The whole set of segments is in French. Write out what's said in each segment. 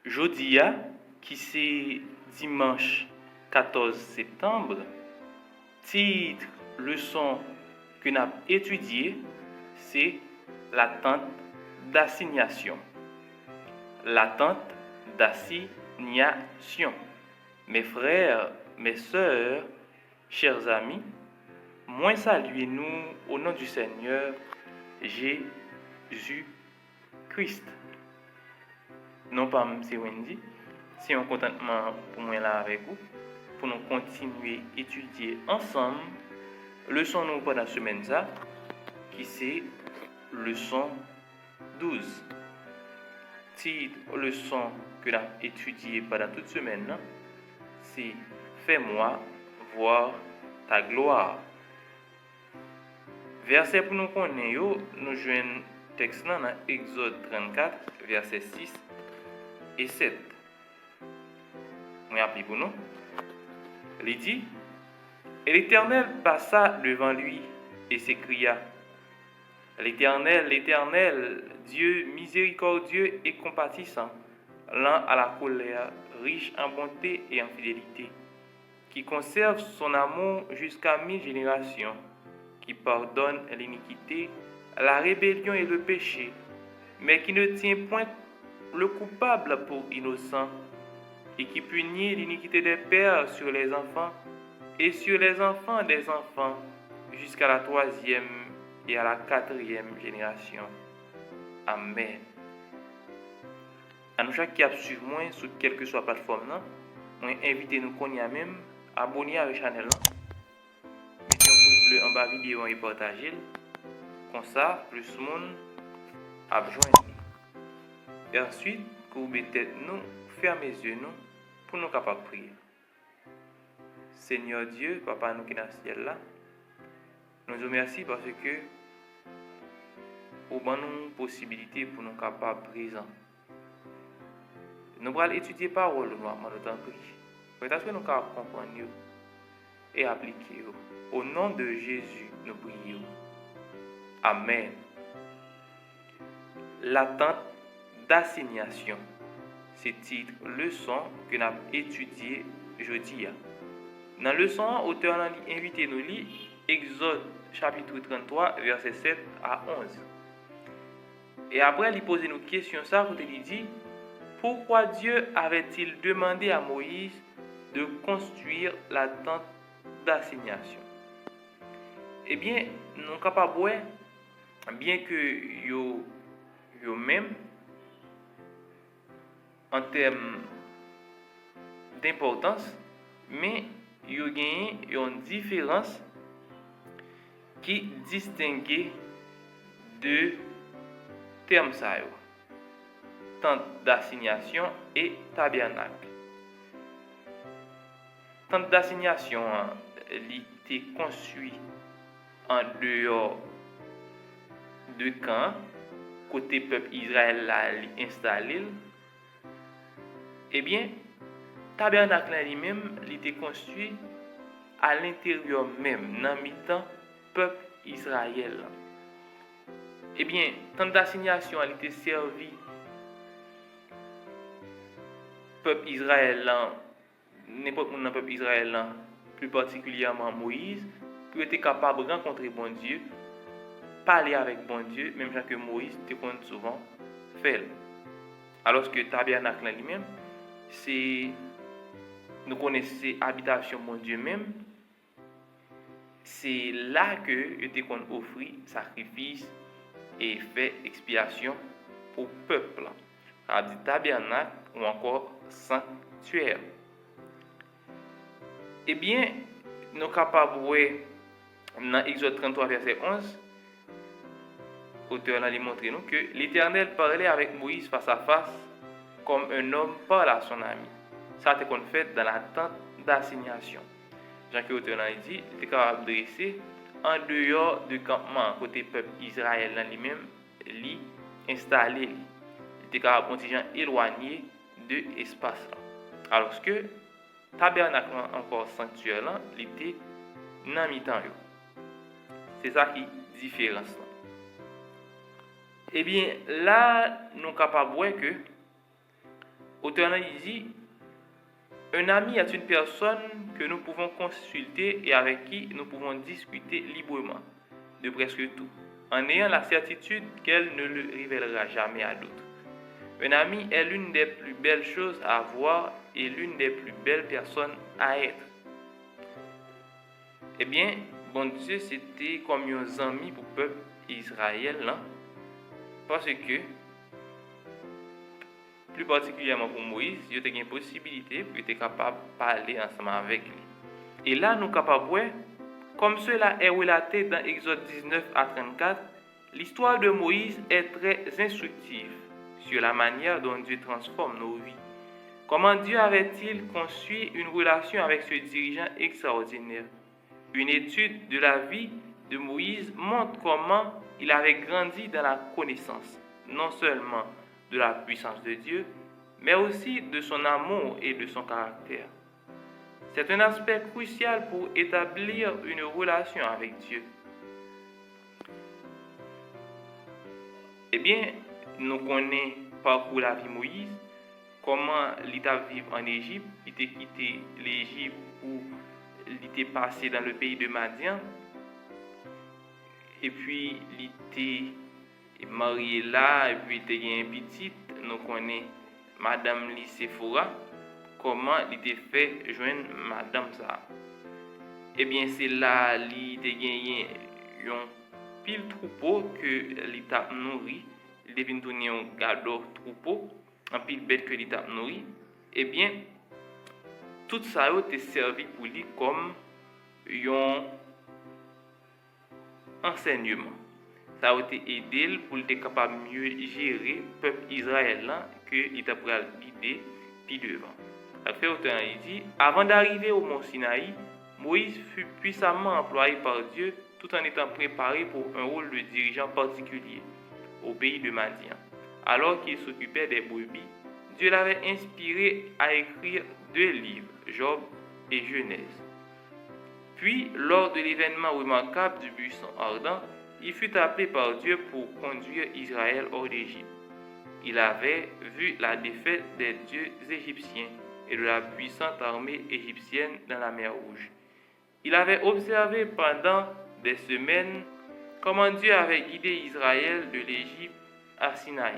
Jodia, qui c'est dimanche 14 septembre, titre leçon que nous avons étudié, c'est l'attente d'assignation. L'attente d'assignation. Mes frères, mes sœurs, chers amis, moi saluez-nous au nom du Seigneur Jésus-Christ. Non pas M. Wendy, c'est un contentement pour moi là avec vous, pour nous continuer à étudier ensemble leçon nous pendant la semaine ça, qui c'est leçon 12. Titre leçon que l'on a étudié pendant toute semaine, c'est Fais-moi voir ta gloire. Verset pour nous connaître, nous jouons texte dans Exode 34, verset 6 et 7. On a appris pour nous. Il dit, et l'Éternel passa devant lui et s'écria, L'Éternel, l'Éternel, Dieu miséricordieux et compatissant, lent à la colère, riche en bonté et en fidélité, qui conserve son amour jusqu'à 1000 générations, qui pardonne l'iniquité, la rébellion et le péché, mais qui ne tient point le coupable pour innocent, et qui punit l'iniquité des pères sur les enfants, et sur les enfants des enfants, jusqu'à la 3e et à la 4e génération. Amen. À nous chaque qui a suivi moi sur quelle que soit la plateforme, moi invite nous qu'on y a même abonner à la chaîne. Mettez un pouce bleu en bas vidéo et partagez. Comme ça, plus de monde a besoin. Et ensuite, vous mettez nous, fermez les yeux nous, pour nous capables de prier. Seigneur Dieu, Papa nous qui est dans le ciel là, nous vous remercions parce que vous avez une possibilité pour nous capables de présent. Nous allons étudier parole nous avant de temps prier. Peut-être que nous allons comprendre et appliquer. Au nom de Jésus, nous prions. Amen. L'attente d'assignation. C'est titre leçon que nous avons étudié aujourd'hui. Dans la leçon, l'auteur a invité nous à lire Exode chapitre 33, verset 7 à 11. Et après, il pose une question, ça, quand il dit, pourquoi Dieu avait-il demandé à Moïse de construire la tente d'assignation? Eh bien, nous sommes capables de voir, bien que yo même, en termes d'importance, mais il y a une différence qui distingue deux termes ça yo. Tente d'assignation et tabernacle. Tente d'assignation il était construit en dehors de camp côté peuple Israël là installé. Eh bien, tabernacle lui-même, il était construit à l'intérieur même, dans mi-temps peuple Israël. Eh bien, tente d'assignation, il était servi peuple Israël, n'importe où dans le peuple Israël, plus particulièrement Moïse, pour être capable de rencontrer bon Dieu, parler avec bon Dieu, même que Moïse te compte souvent fait. Alors que tabernacle lui-même, c'est nous connaissons habitation mon Dieu même. C'est là que je te offrir sacrifice et fait expiation au peuple. À dit tabernacle ou encore sanctuaire. Eh bien, nous sommes capables de voir dans Exode 33, verset 11, l'auteur a montré nous que l'Éternel parlait avec Moïse face à face comme un homme parle à son ami. Ça a été fait dans la tente d'assignation. Jean-Claude l'auteur a dit, il était capable de dresser en dehors du campement, côté peuple Israël lui-même, lui installé. Il était capable de éloigné de l'espace. Alors que tabernacle encore sanctuaire, il était dans mi-temps. C'est ça qui est la différence. Eh bien, là, nous sommes capables de voir que Auteur il dit, un ami est une personne que nous pouvons consulter et avec qui nous pouvons discuter librement de presque tout, en ayant la certitude qu'elle ne le révélera jamais à d'autres. Un ami est l'une des plus belles choses à avoir et l'une des plus belles personnes à être. Eh bien, bon Dieu, c'était comme un ami pour le peuple Israël, là, parce que, plus particulièrement pour Moïse, il y a une possibilité pour être capable de parler ensemble avec lui. Et là, nous sommes capables de voir, comme cela est relaté dans Exode 19 à 34, l'histoire de Moïse est très instructive sur la manière dont Dieu transforme nos vies. Comment Dieu avait-il conçu une relation avec ce dirigeant extraordinaire? Une étude de la vie de Moïse montre comment il avait grandi dans la connaissance, non seulement de la puissance de Dieu, mais aussi de son amour et de son caractère. C'est un aspect crucial pour établir une relation avec Dieu. Eh bien, nous connaissons parcours la vie de Moïse, comment il était vivre en Égypte, il était quitté l'Égypte où il était passé dans le pays de Madian, et puis il était marié là, et puis il était un petit, nous connaissons Madame Sephora, comment il était fait joindre Madame ça. Eh bien, c'est là qu'il était gagné un pile troupeau que l'État nourri, il devait tourner un gado troupeau, un pile bête que l'État nourri. Eh bien, tout ça a été servi pour lui comme un enseignement. Ça a été aidé pour être capable de mieux gérer le peuple israélien que l'État pour guider puis devant. Après, auteur il dit, avant d'arriver au mont Sinaï, Moïse fut puissamment employé par Dieu tout en étant préparé pour un rôle de dirigeant particulier au pays de Madian. Alors qu'il s'occupait des brebis, Dieu l'avait inspiré à écrire 2 livres, Job et Genèse. Puis, lors de l'événement remarquable du buisson ardent, il fut appelé par Dieu pour conduire Israël hors d'Égypte. Il avait vu la défaite des dieux égyptiens et de la puissante armée égyptienne dans la mer Rouge. Il avait observé pendant des semaines comment Dieu avait guidé Israël de l'Égypte à Sinaï.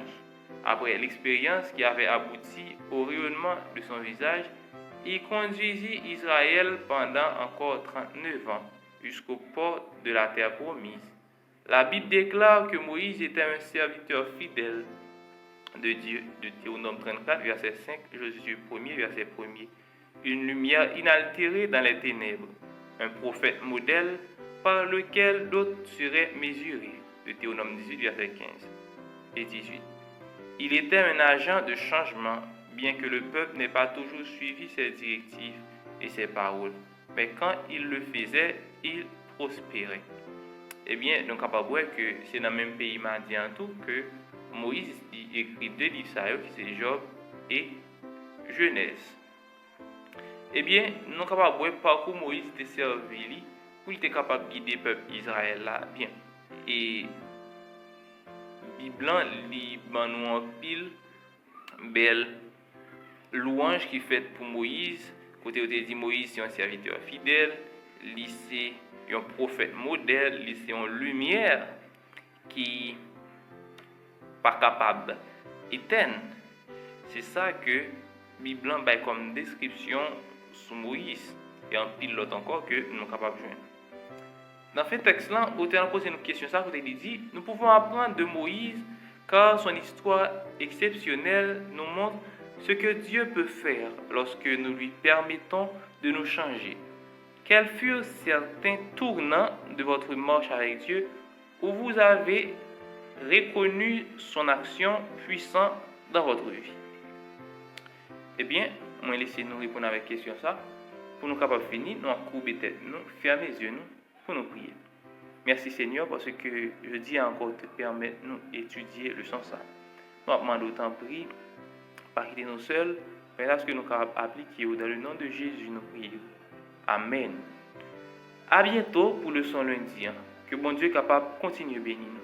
Après l'expérience qui avait abouti au rayonnement de son visage, il conduisit Israël pendant encore 39 ans jusqu'au port de la terre promise. La Bible déclare que Moïse était un serviteur fidèle de Dieu, de Théonome 34, verset 5, Josué 1er, verset 1er. Une lumière inaltérée dans les ténèbres, un prophète modèle par lequel d'autres seraient mesurés, de Théonome 18, verset 15 et 18. Il était un agent de changement, bien que le peuple n'ait pas toujours suivi ses directives et ses paroles. Mais quand il le faisait, il prospérait. Eh bien, nous sommes capables de voir que c'est dans le même pays Madian tout que Moïse écrit 2 livres, qui c'est Job et Genèse. Eh bien, nous sommes capables de voir parcours Moïse était servi pour être capable de guider le peuple Israël là bien. Et Bible li ban nous en pile belle louange qui fait pour Moïse. Côté où dit Moïse c'est un serviteur fidèle, lui c'est un prophète modèle, lui c'est une lumière qui pas capable éteindre. C'est ça que Bible bail comme description sur Moïse et en pile l'autre encore que nous sommes capables de joindre. Dans ce texte-là, l'auteur pose une question, ça, il dit, nous pouvons apprendre de Moïse car son histoire exceptionnelle nous montre ce que Dieu peut faire lorsque nous lui permettons de nous changer. Quels furent certains tournants de votre marche avec Dieu où vous avez reconnu son action puissante dans votre vie? Eh bien, on va laisser nous répondre avec question ça. Pour nous capables de finir, nous courber tête, nous fermer les yeux, nous pour nous prier. Merci Seigneur parce que je dis encore te permettre de nous étudier le sens ça. Nous demandons autant prier, pas quitter nous seuls, mais là ce que nous capables appliquer dans le nom de Jésus nous prions. Amen. À bientôt pour le son lundi. Que bon Dieu est capable de continuer à bénir nous.